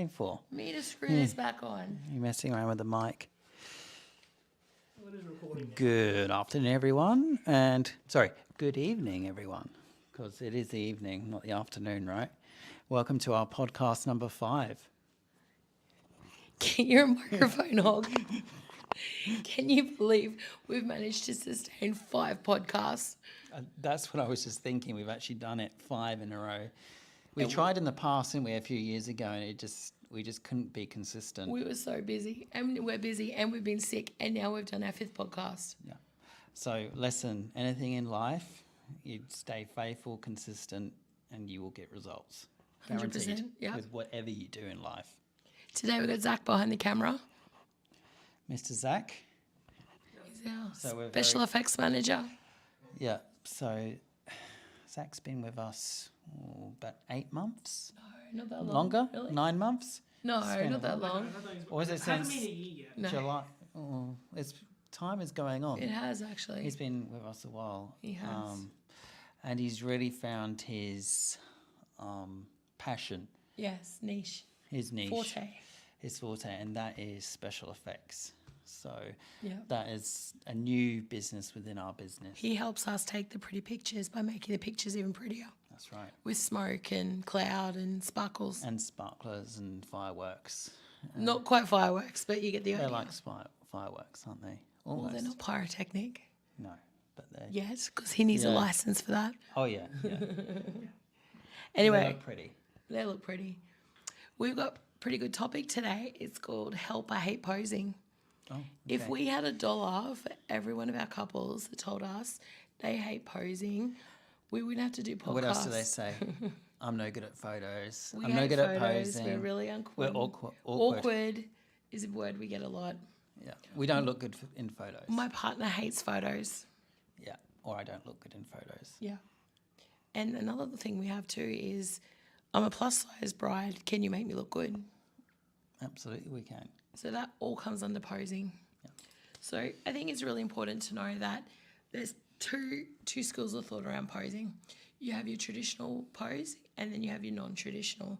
waiting for? Me to screw this back on. You're messing around with the mic. What is recording now? Good afternoon, everyone. And, sorry, good evening, everyone. Because it is the evening, not the afternoon, right? Welcome to our podcast number 5. You're a microphone hog. Can you believe we've managed to sustain 5 podcasts? That's what I was just thinking. We've actually done it 5 in a row. We tried in the past, didn't we, a few years ago, and we just couldn't be consistent. We were so busy, and we're busy, and we've been sick, and now we've done our 5th podcast. Yeah. So, lesson, anything in life, you stay faithful, consistent, and you will get results. 100%, yeah. With whatever you do in life. Today we've got Zach behind the camera. Mr. Zach. He's our So we're special effects manager. Yeah. So, Zach's been with us about 8 months. No, not that long. Longer? Really? 9 months? No, been not that long. Or is it Hasn't since been a year yet. No. July? Oh, time is going on. It has actually. He's been with us a while. He has. And he's really found his passion, Yes, niche. his niche, Forte. his forte, and that is special effects. So Yeah. that is a new business within our business. He helps us take the pretty pictures by making the pictures even prettier That's right. with smoke and cloud and sparkles. And sparklers and fireworks. Not quite fireworks, but you get the They're idea. like fireworks, aren't they? Well, Almost. they're not pyrotechnic. No, but they're... Yes, because he needs a Yeah. license for that. Oh, yeah. yeah. Anyway, They look pretty. they look pretty. We've got a pretty good topic today. It's called Help I Hate Posing. Oh, okay. If we had $1 for every one of our couples that told us they hate posing, we wouldn't have to do podcasts. What else do they say? I'm no good at photos. We I'm no hate good at photos. posing. We're really We're awkward. awkward. Awkward is a word we get a lot. Yeah. We don't look good in photos. My partner hates photos. Yeah. Or I don't look good in photos. Yeah. And another thing we have too is I'm a plus size bride. Can you make me look good? Absolutely, we can. So that all comes under posing. Yeah. So I think it's really important to know that there's two schools of thought around posing. You have your traditional pose, and then you have your non-traditional.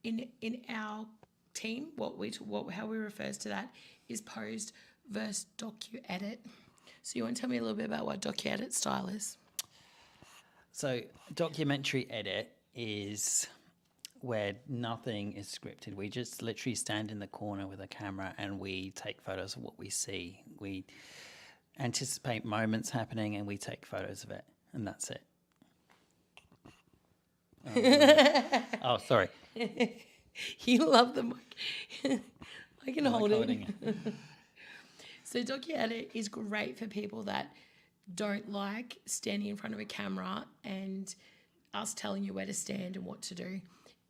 In our team, how we refer to that is posed versus docu-edit. So you want to tell me a little bit about what docu-edit style is? So documentary edit is where nothing is scripted. We just literally stand in the corner with a camera and we take photos of what we see. We anticipate moments happening and we take photos of it, and that's it. Oh, sorry. You love the mic. I can hold Holding it. it. So docu-edit is great for people that don't like standing in front of a camera and us telling you where to stand and what to do.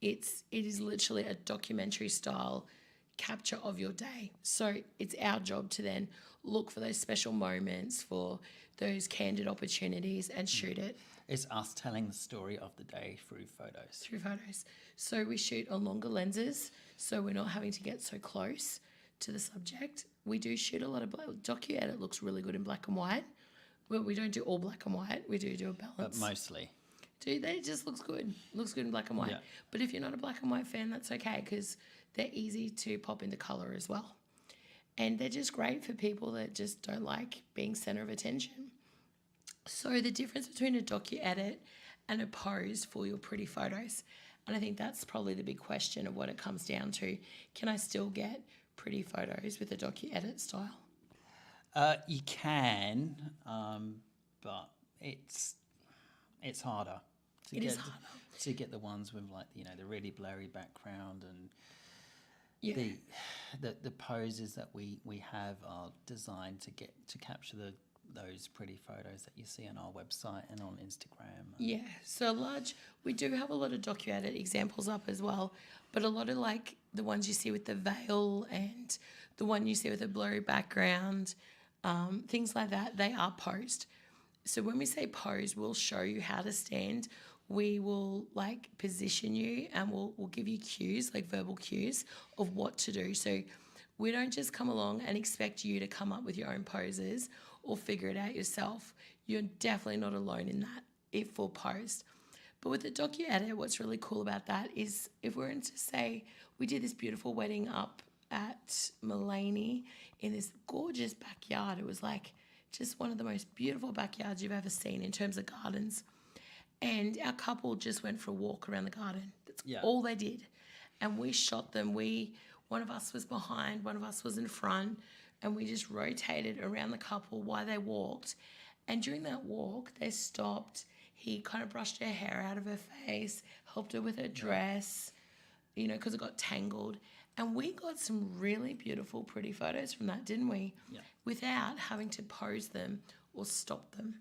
It is literally a documentary style capture of your day. So it's our job to then look for those special moments, for those candid opportunities and shoot it. It's us telling the story of the day through photos. So we shoot on longer lenses, so we're not having to get so close to the subject. We do shoot a lot of docu-edit looks really good in black and white. Well, we don't do all black and white. We do a balance. But mostly. It just looks good. Looks good in black and white. Yeah. But if you're not a black and white fan, that's okay, because they're easy to pop into colour as well. And they're just great for people that just don't like being centre of attention. So the difference between a docu-edit and a pose for your pretty photos, and I think that's probably the big question of what it comes down to. Can I still get pretty photos with a docu-edit style? You can, but it's harder. It is harder. To get the ones with the really blurry background and Yeah. the poses that we have are designed to capture those pretty photos that you see on our website and on Instagram. Yeah, so we do have a lot of docu-edit examples up as well, but a lot of like the ones you see with the veil and the one you see with a blurry background, things like that, they are posed. So when we say pose, we'll show you how to stand. We will like position you and we'll give you cues, like verbal cues of what to do. So we don't just come along and expect you to come up with your own poses or figure it out yourself. You're definitely not alone in that, if full posed. But with the docu-edit, what's really cool about that is if we're to say we did this beautiful wedding up at Mullaney in this gorgeous backyard. It was like just one of the most beautiful backyards you've ever seen in terms of gardens. And our couple just went for a walk around the garden. That's all they did. And we shot them. One of us was behind, one of us was in front, and we just rotated around the couple while they walked. And during that walk, they stopped. He kind of brushed her hair out of her face, helped her with her dress, because it got tangled. And we got some really beautiful, pretty photos from that, didn't we? Yeah. Without having to pose them or stop them.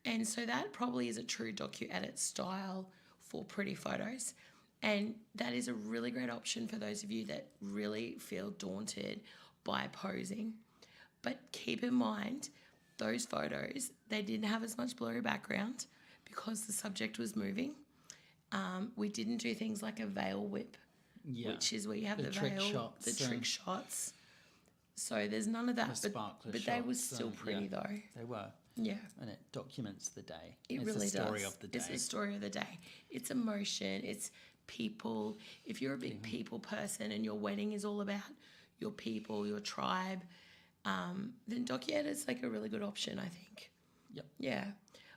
And so that probably is a true docu-edit style for pretty photos. And that is a really great option for those of you that really feel daunted by posing. But keep in mind, those photos, they didn't have as much blurry background because the subject was moving. We didn't do things like a veil whip, which is where you have the trick veil, shots, the trick shots. So there's none of that, but they were still pretty though. They were. Yeah. And it documents the day. It's really the story does. of the day. It's the story of the day. It's emotion. It's people. If you're a big people person and your wedding is all about your people, your tribe, then docu-edit's like a really good option, I think. Yep. Yeah.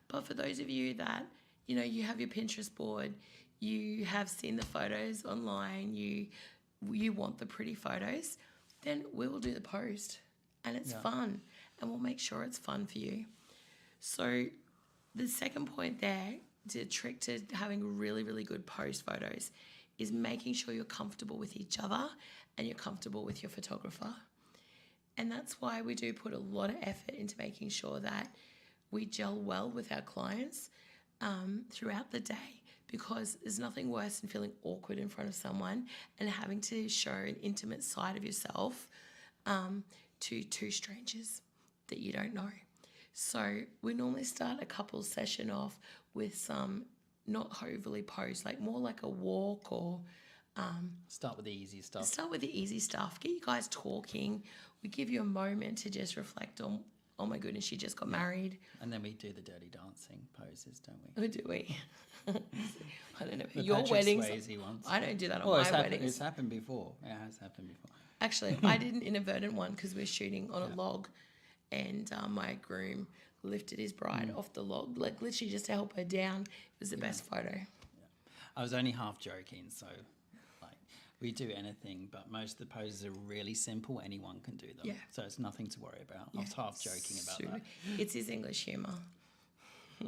But for those of you that, you have your Pinterest board, you have seen the photos online, you want the pretty photos, then we will do the post. And it's fun. And we'll make sure it's fun for you. So the second point there, the trick to having really, really good post photos is making sure you're comfortable with each other and you're comfortable with your photographer. And that's why we do put a lot of effort into making sure that we gel well with our clients throughout the day, because there's nothing worse than feeling awkward in front of someone and having to show an intimate side of yourself to two strangers that you don't know. So we normally start a couples session off with some not overly posed, like more like a walk or Start with the easy stuff. Start with the easy stuff. Get you guys talking. We give you a moment to just reflect on, oh my goodness, she just got married. And then we do the dirty dancing poses, don't we? Or do we? I don't know. The Your Patrick weddings. Swayze ones. I don't do that on Well, my weddings. It's happened before. It has happened before. Actually, I did an inadvertent one because we're shooting on a log, and my groom lifted his bride off the log, like literally just to help her down. It was the best photo. I was only half joking, so like we do anything, but most of the poses are really simple. Anyone can do them. Yeah. So it's nothing to worry about. I was half joking about that. It's his English humour.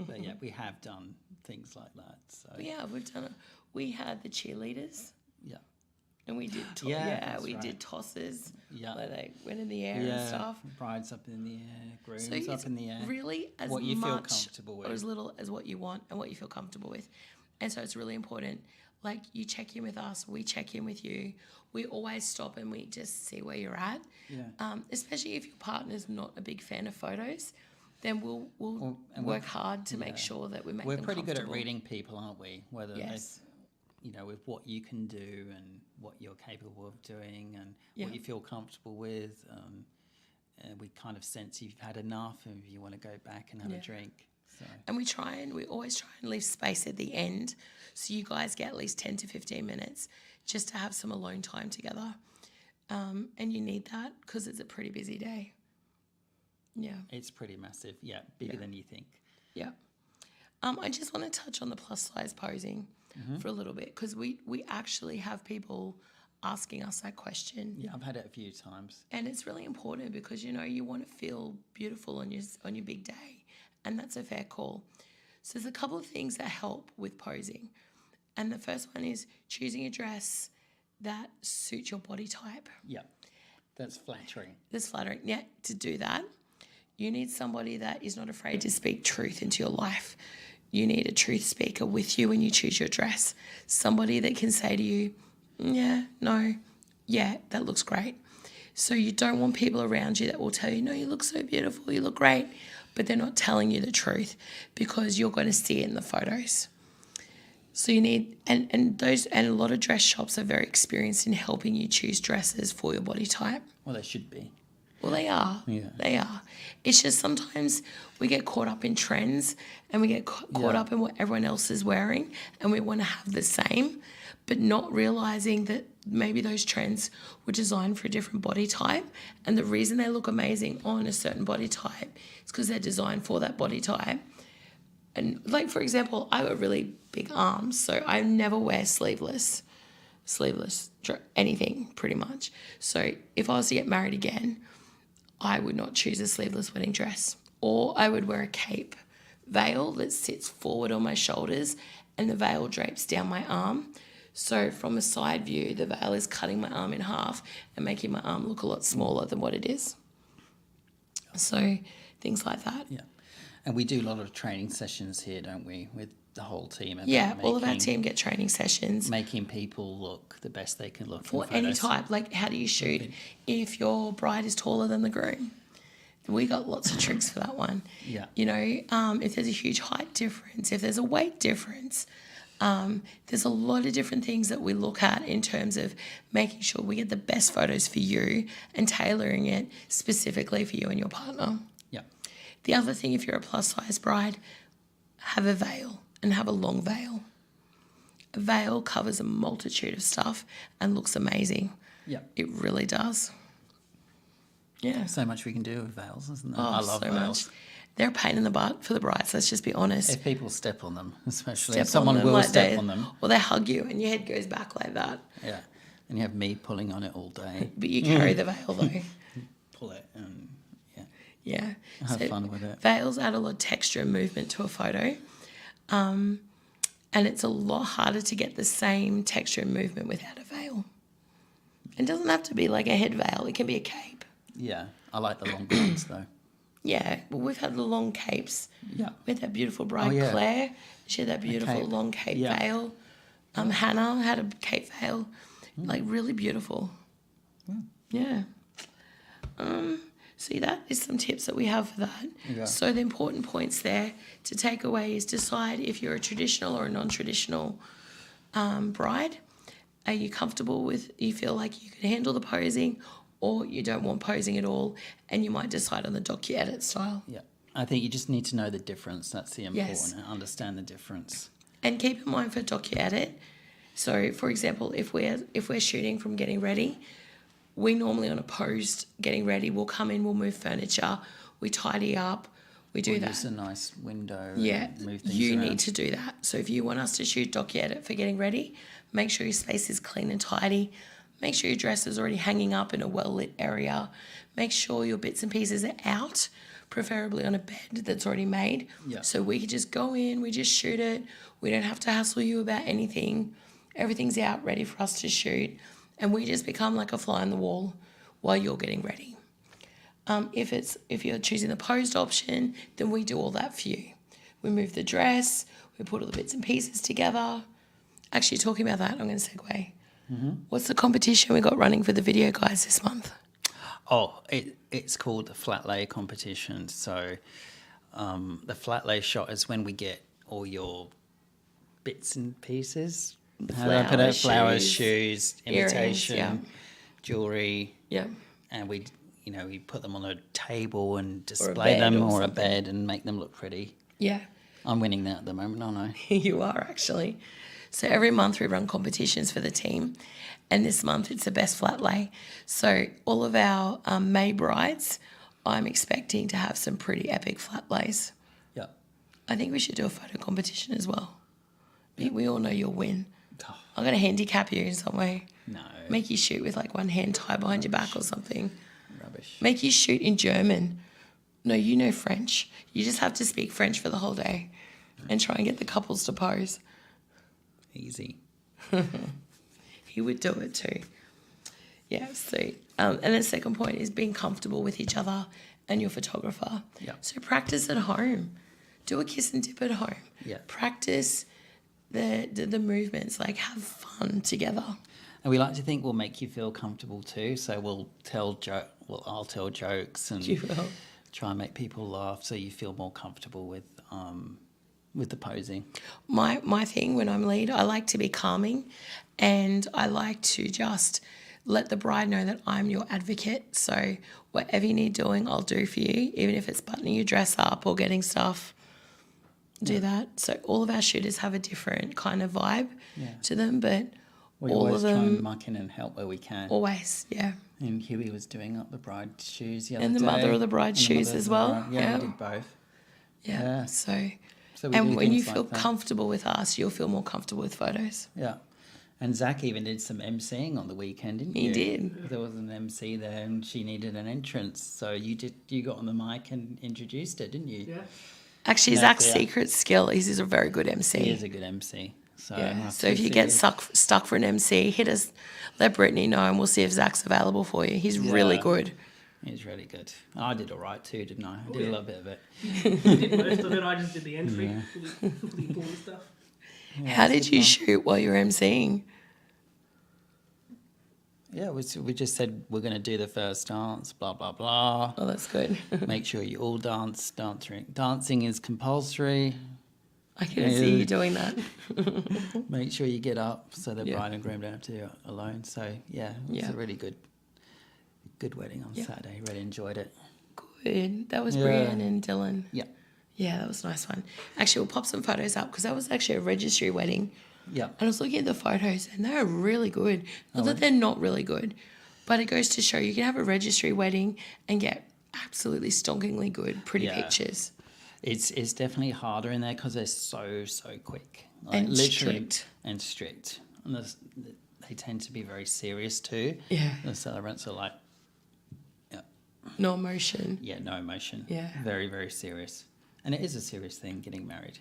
But yeah, we have done things like that. So Yeah, we've done it. We had the cheerleaders. yeah. And we did, we did tosses. Yeah. Where they went in the air and stuff. Brides up in the air, grooms So up in the air. Really, as what you feel much comfortable with. or as little as what you want and what you feel comfortable with. And so it's really important. Like, you check in with us, we check in with you. We always stop and we just see where you're at. Yeah. Especially if your partner's not a big fan of photos, then we'll work hard to make sure that we make We're them pretty good at comfortable. reading people, aren't we? Whether Yes. with what you can do and what you're capable of doing and Yeah. what you feel comfortable with. And we kind of sense you've had enough and you want to go back and have a drink. So And we always try and leave space at the end so you guys get at least 10 to 15 minutes just to have some alone time together. And you need that because it's a pretty busy day. Yeah. it's pretty massive. Yeah, bigger than you think. Yeah. I just want to touch on the plus size posing for a little bit because we actually have people asking us that question. Yeah, I've had it a few times. And it's really important because, you want to feel beautiful on your big day, and that's a fair call. So there's a couple of things that help with posing. And the first one is choosing a dress that suits your body type. Yeah, that's flattering. That's flattering. Yeah, to do that, you need somebody that is not afraid to speak truth into your life. You need a truth speaker with you when you choose your dress. Somebody that can say to you, yeah, no, yeah, that looks great. So you don't want people around you that will tell you, no, you look so beautiful, you look great, but they're not telling you the truth because you're going to see it in the photos. So you need, and a lot of dress shops are very experienced in helping you choose dresses for your body type. Well, they should be. Well, they are. Yeah. They are. It's just sometimes we get caught up in trends and we get caught up in what everyone else is wearing and we want to have the same, but not realizing that maybe those trends were designed for a different body type. And the reason they look amazing on a certain body type is because they're designed for that body type. And like, for example, I have really big arms, so I never wear sleeveless anything pretty much. So if I was to get married again, I would not choose a sleeveless wedding dress, or I would wear a cape veil that sits forward on my shoulders and the veil drapes down my arm. So from a side view, the veil is cutting my arm in half and making my arm look a lot smaller than what it is. So things like that. Yeah. And we do a lot of training sessions here, don't we, with the whole team? About Yeah, all of our team get training sessions. Making people look the best they can look For in any photos. type, like how do you shoot if your bride is taller than the groom? We got lots of tricks for that one. Yeah. You know, if there's a huge height difference, if there's a weight difference, there's a lot of different things that we look at in terms of making sure we get the best photos for you and tailoring it specifically for you and your partner. Yeah. The other thing, if you're a plus size bride, have a veil and have a long veil. A veil covers a multitude of stuff and looks amazing. Yeah. It really does. Yeah. So much we can do with veils, isn't there? Oh, I love so veils. much. They're a pain in the butt for the brides, let's just be honest. If people step on them, especially. Step If someone on them will like step on them. Or they hug you and your head goes back like that. Yeah. And you have me pulling on it all day. But you carry the veil though. Pull it and Yeah. have fun with it. Veils add a lot of texture and movement to a photo. And it's a lot harder to get the same texture and movement without a veil. It doesn't have to be like a head veil. It can be a cape. Yeah. I like the long ones though. Yeah. Well, we've had the long capes. Yeah. We had that beautiful bride, yeah. Claire. She had that beautiful cape. long cape Yeah. veil. Hannah had a cape veil. Like really beautiful. Yeah. See, that is some tips that we have for that. Yeah. So the important points there to take away is decide if you're a traditional or a non-traditional bride. Are you comfortable with, you feel like you can handle the posing, or you don't want posing at all, and you might decide on the docu-edit style. Yeah. I think you just need to know the difference. That's the important. Yes. Understand the difference. And keep in mind for docu-edit, so for example, if we're shooting from getting ready, we normally on a post getting ready, we'll come in, we'll move furniture, we tidy up, we do that. Use a nice window. Yeah, And move things you around. need to do that. So if you want us to shoot docu-edit for getting ready, make sure your space is clean and tidy. Make sure your dress is already hanging up in a well-lit area. Make sure your bits and pieces are out, preferably on a bed that's already made. Yeah. So we can just go in, we just shoot it. We don't have to hassle you about anything. Everything's out, ready for us to shoot. And we just become like a fly on the wall while you're getting ready. If you're choosing the posed option, then we do all that for you. We move the dress, we put all the bits and pieces together. Actually, talking about that, I'm going to segue. What's the competition we got running for the video guys this month? Oh, it's called the flat lay competition. So the flat lay shot is when we get all your bits and pieces. How do I put it? Flowers, shoes, earrings, imitation, yeah. jewelry, Yeah. and we put them on a table and display bed them, or or a something. bed, and make them look pretty. Yeah. I'm winning that at the moment, aren't I? You are actually. So every month we run competitions for the team, and this month it's the best flat lay. So all of our May brides, I'm expecting to have some pretty epic flat lays. Yeah. I think we should do a photo competition as well. We all know you'll win. Oh, I'm going to handicap you in some way. no. Make you shoot with like one hand tied behind your back or something. Rubbish. Make you shoot in German. No, you know French. You just have to speak French for the whole day and try and get the couples to pose. Easy. He would do it too. Yeah, so, and the second point is being comfortable with each other and your photographer. Yeah. So practice at home. Do a kiss and dip at home. Yeah. Practice the movements, like have fun together. And we like to think we'll make you feel comfortable too. So I'll tell jokes and You will. try and make people laugh, so you feel more comfortable with the posing. My thing when I'm lead, I like to be calming, and I like to just let the bride know that I'm your advocate. So whatever you need doing, I'll do for you, even if it's buttoning your dress up or getting stuff. Do that. So all of our shooters have a different kind of vibe to them, but We all always of try and them muck in and help where we can. always, yeah. And Huey was doing up the bride's shoes the other And the day. mother of the bride's And the shoes mother as of the well. bride. Yeah, Yeah. we did both. Yeah. Yeah. So So we and do when you things feel like that. comfortable with us, you'll feel more comfortable with photos. Yeah. And Zach even did some MCing on the weekend, didn't He you? did. There was an MC there and she needed an entrance. So you got on the mic and introduced it, didn't you? Yeah. Actually, No, Zach's yeah. secret skill is he's a very good MC. He is a good MC. So, Yeah. after So if you see get it- stuck for an MC, hit us, let Brittany know, and we'll see if Zach's available for you. He's really Yeah. good. He's really good. I did all right too, didn't I? I did a yeah. little bit of it. You did most of it. I just did the entry, all the important stuff. How did you shoot while you were MCing? Yeah, we just said we're going to do the first dance, blah, blah, blah. Oh, that's good. Make sure you all dance. Dancing is compulsory. I can see you doing that. Make sure you get up so the Yeah. bride and groom don't have to do it alone. So, yeah, it was Yeah. a really good wedding on Saturday. Really enjoyed it. Good. That was Yeah. Brianne and Dylan. Yeah. Yeah, that was a nice one. Actually, we'll pop some photos up because that was actually a registry wedding. Yeah. And I was looking at the photos and they're really good. Not that they're not really good, but it goes to show you can have a registry wedding and get absolutely stonkingly good, pretty Yeah. pictures. It's definitely harder in there because they're so quick. Like, And literally strict. And strict. And they tend to be very serious too. Yeah. The celebrants are like, No emotion. yeah, no emotion. Yeah. Very, very serious. And it is a serious thing, getting married.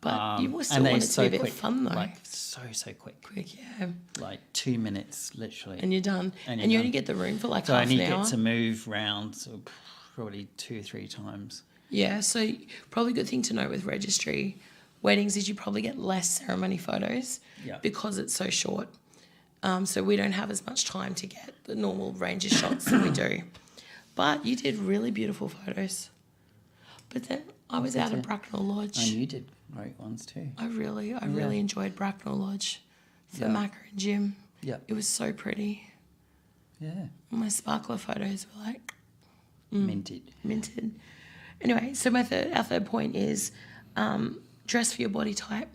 But you still and they're want it to so be a bit quick, fun though. Like, so quick. Quick, yeah. Like 2 minutes, literally. And you're done. And And, you're you only done. get the room for like so I half only an hour. get to move round probably 2-3 times. Yeah, so probably a good thing to know with registry weddings is you probably get less ceremony photos Yeah. because it's so short. So we don't have as much time to get the normal range of shots that we do. But you did really beautiful photos. But then I was out at Bracknell Lodge. And you did great ones too. I really enjoyed Bracknell Lodge for Yeah. Macca and Jim. Yeah. It was so pretty. Yeah. My sparkler photos were like Minted. minted. Anyway, so our third point is dress for your body type.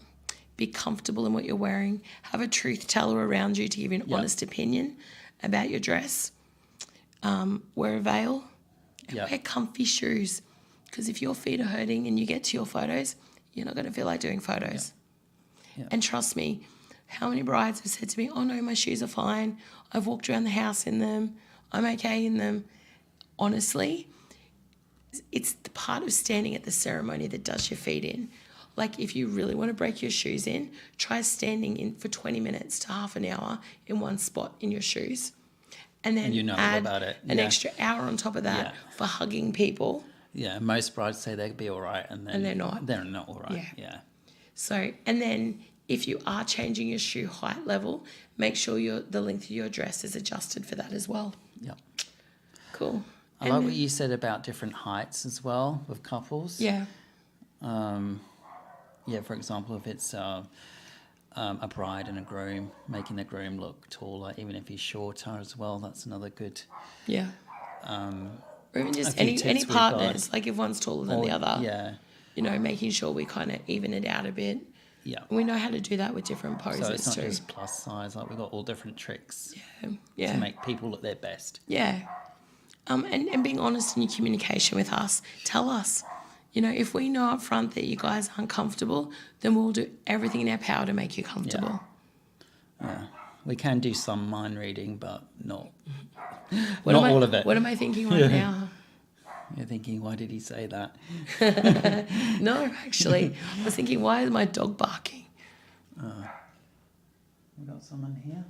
Be comfortable in what you're wearing. Have a truth teller around you to give you an honest opinion about your dress. Wear a veil. And Yep. wear comfy shoes. Because if your feet are hurting and you get to your photos, you're not going to feel like doing photos. Yep. And trust me, how many brides have said to me, oh no, my shoes are fine. I've walked around the house in them. I'm okay in them. Honestly, it's the part of standing at the ceremony that does your feet in. Like if you really want to break your shoes in, try standing in for 20 minutes to half an hour in one spot in your shoes. And then And you know all add about it. an Yeah. extra hour on top of that Yeah. for hugging people. Yeah, most brides say they'd be all right, and then And they're not. They're not all right. Yeah. Yeah. So, and then if you are changing your shoe height level, make sure the length of your dress is adjusted for that as well. Yeah. Cool. I like what you said about different heights as well with couples. Yeah. Yeah, for example, if it's a bride and a groom, making the groom look taller, even if he's shorter as well, that's another good. Yeah. Or even a just few any tips we've partners, got. like if one's taller than the other, Yeah. you know, making sure we kind of even it out a bit. Yeah. We know how to do that with different poses So it's not too. just plus size, like we've got all different tricks Yeah. to make people look their best. Yeah. And being honest in your communication with us. Tell us. You know, if we know up front that you guys aren't comfortable, then we'll do everything in our power to make you comfortable. Yeah. We can do some mind reading, but not What not am I- all of it. What am I thinking right now? You're thinking, why did he say that? No, actually. I was thinking, why is my dog barking? We got someone here?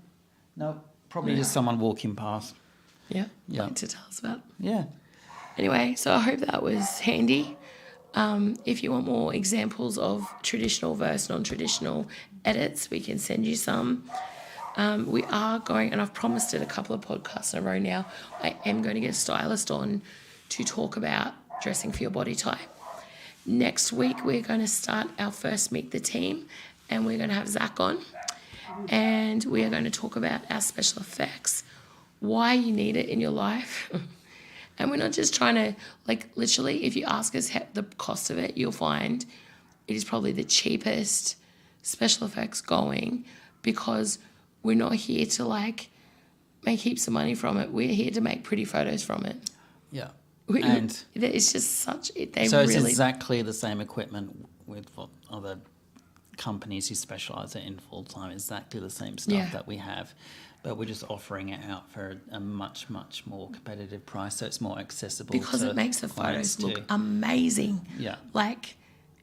No, probably just someone walking past. Yeah. Yeah. Like to tell us about. Yeah. Anyway, so I hope that was handy. If you want more examples of traditional versus non-traditional edits, we can send you some. We are going, and I've promised it a couple of podcasts in a row now, I am going to get a stylist on to talk about dressing for your body type. Next week, we're going to start our first Meet the Team, and we're going to have Zach on, and we are going to talk about our special effects. why you need it in your life. And we're not just trying to, like, literally, if you ask us the cost of it, you'll find it is probably the cheapest special effects going, because we're not here to, like, make heaps of money from it. We're here to make pretty photos from it. Yeah. And it's just such, they so really... it's exactly the same equipment with what other companies who specialize in full-time, exactly the same stuff that we have, but we're just offering it out for a much, much more competitive price, so it's more accessible because to it makes the clients photos look too. amazing. Yeah. Like,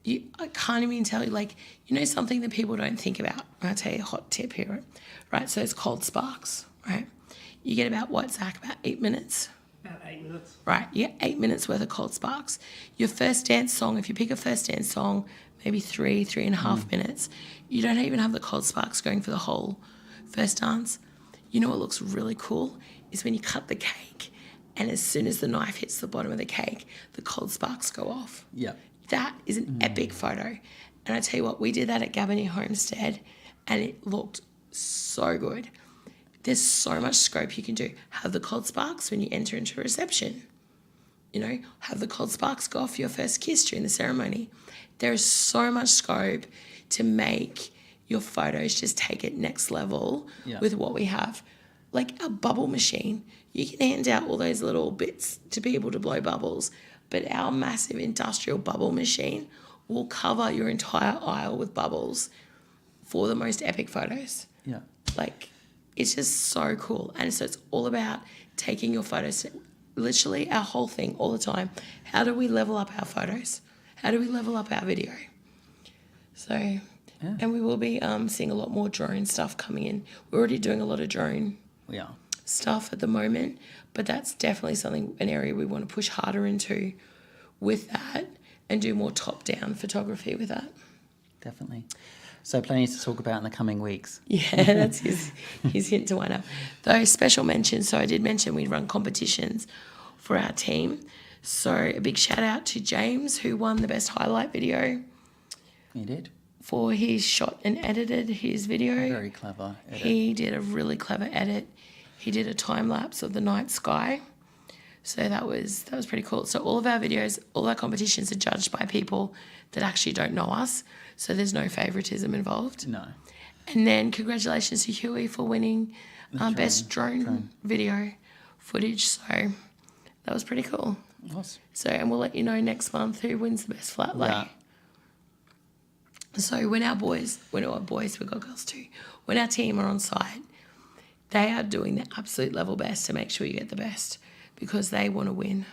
I can't even tell you, like, you know, something that people don't think about. I'll tell you a hot tip here, right? So it's cold sparks, right? You get about, what, Zach, about 8 minutes? About 8 minutes. Right, you get 8 minutes worth of cold sparks. Your first dance song, if you pick a first dance song, maybe 3.5 minutes, you don't even have the cold sparks going for the whole first dance. You know what looks really cool is when you cut the cake, and as soon as the knife hits the bottom of the cake, the cold sparks go off. Yeah. That is an epic photo. And I tell you what, we did that at Gabony Homestead, and it looked so good. There's so much scope you can do. Have the cold sparks when you enter into a reception. You know, have the cold sparks go off your first kiss during the ceremony. There is so much scope to make your photos just take it next level with what we have. Like a bubble machine, you can hand out all those little bits to be able to blow bubbles, but our massive industrial bubble machine will cover your entire aisle with bubbles for the most epic photos. Yeah. Like, it's just so cool. And so it's all about taking your photos, literally our whole thing all the time. How do we level up our photos? How do we level up our video? So, and we will be seeing a lot more drone stuff coming in. We're already doing a lot of drone stuff at the moment, but that's definitely an area we want to push harder into with that and do more top-down photography with that. Definitely. So plenty to talk about in the coming weeks. Yeah, that's his hint to wind up. Those special mentions, so I did mention we'd run competitions for our team. So a big shout out to James, who won the best highlight video. He did. For his shot and edited his video. Very clever edit. He did a really clever edit. He did a time lapse of the night sky. So that was pretty cool. So all of our videos, all our competitions are judged by people that actually don't know us. So there's no favoritism involved. No. And then congratulations to Huey for winning best drone video footage. So that was pretty cool. Nice. So, and we'll let you know next month who wins the best flat lay. Yeah. So when our boys, we've got girls too, when our team are on site, they are doing their absolute level best to make sure you get the best, because they want to win.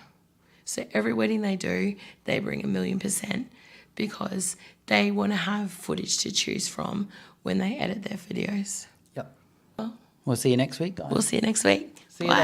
So every wedding they do, they bring 1,000,000%, because they want to have footage to choose from when they edit their videos. Yep. Well, We'll see you next week, guys. we'll see you next week. See you Bye.